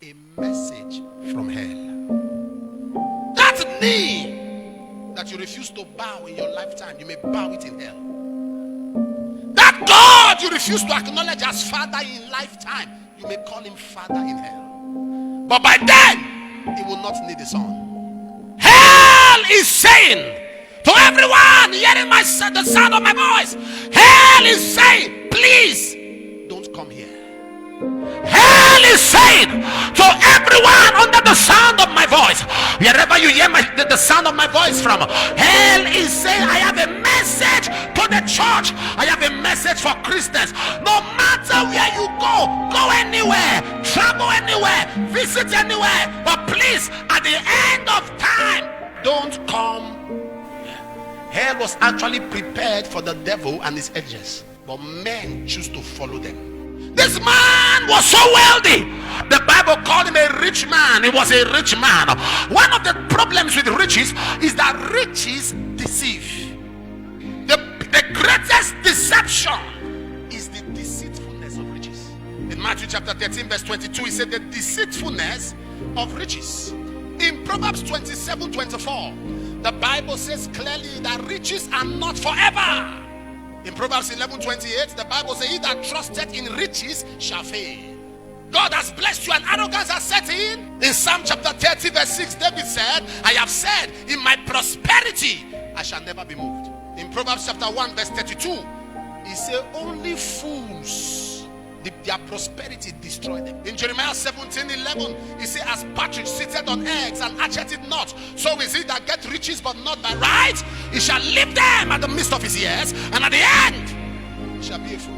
a message from hell. That knee that you refuse to bow in your lifetime, you may bow it in hell. That God you refuse to acknowledge as Father in lifetime, you may call him Father in hell. But by then, he will not need a son. Hell is saying to everyone hearing the sound of my voice, hell is saying, please don't come here. Hell is saying to everyone under the sound of my voice, wherever you hear the sound of my voice from, hell is saying, I have a message to the church. I have a message for Christians. No matter where you go anywhere, travel anywhere, visit anywhere, but please, at the end of time, don't come. Hell was actually prepared for the devil and his edges, but men choose to follow them. This man was so wealthy. The Bible called him a rich man. He was a rich man. One of the problems with riches is that riches deceive. The greatest deception is the deceitfulness of riches. In Matthew chapter 13 verse 22, he said the deceitfulness of riches. In Proverbs 27:24, the Bible says clearly that riches are not forever. In Proverbs 11:28, the Bible says, he that trusted in riches shall fail. God has blessed you and arrogance has set in. In Psalm chapter 30 verse 6, David said, I have said, in my prosperity I shall never be moved. In Proverbs chapter 1 verse 32, he said, only fools, their prosperity destroy them. In Jeremiah 17:11, he said, as partridge seated on eggs and hatcheth it not, so is he that get riches but not by right. He shall leave them at the midst of his years, and at the end he shall be a fool.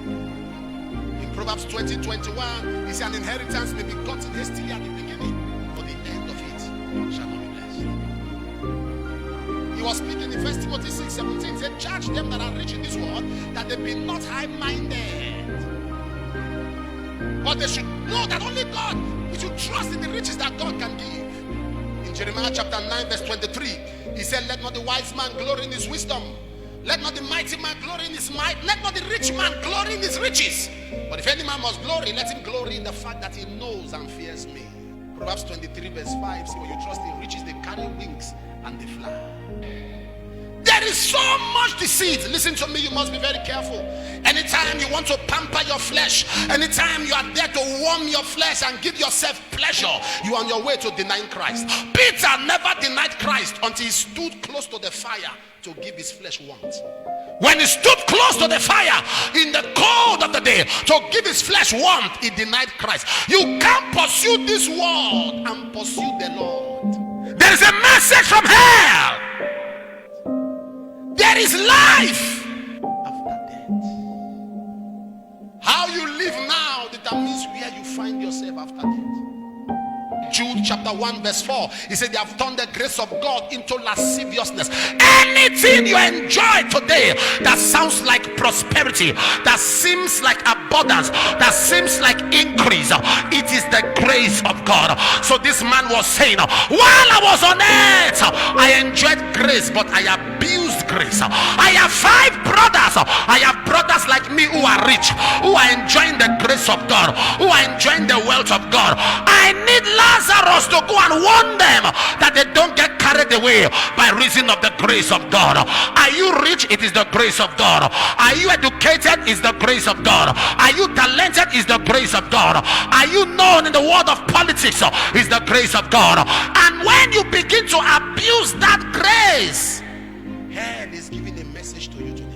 In Proverbs 20:21, he said, an inheritance may be gotten hastily at the beginning, but the end of it shall not be blessed. He was speaking in 1 Timothy 6:17. He said, charge them that are rich in this world, that they be not high-minded, but they should know that only God, we should trust in the riches that God can give. In Jeremiah chapter 9 verse 23, he said, let not the wise man glory in his wisdom, let not the mighty man glory in his might, let not the rich man glory in his riches, but if any man must glory, let him glory in the fact that he knows and fears me. Proverbs 23 verse 5, see, when you trust in riches, they carry wings and they fly. There is so much deceit. Listen to me, you must be very careful. Anytime you want to pamper your flesh, anytime you are there to warm your flesh and give yourself pleasure, you are on your way to denying Christ. Peter never denied Christ until he stood close to the fire to give his flesh warmth. When he stood close to the fire in the cold of the day to give his flesh warmth, he denied Christ. You can't pursue this world and pursue the Lord. There is a message from hell. There is life after death. How you live now determines where you find yourself after death. Jude chapter 1 verse 4, he said they have turned the grace of God into lasciviousness. Anything you enjoy today that sounds like prosperity, that seems like abundance, that seems like increase, it is the grace of God. So this man was saying, while I was on earth, I enjoyed grace, but I abused grace. I have 5 brothers. I have brothers like me who are rich, who are enjoying the grace of God, who are enjoying the wealth of God. I need Lazarus to go and warn them that they don't get carried away by reason of the grace of God. Are you rich? It is the grace of God. Are you educated? It's the grace of God. Are you talented? It's the grace of God. Are you known in the world of politics? It's the grace of God. And when you begin to abuse that grace, hell is giving a message to you today.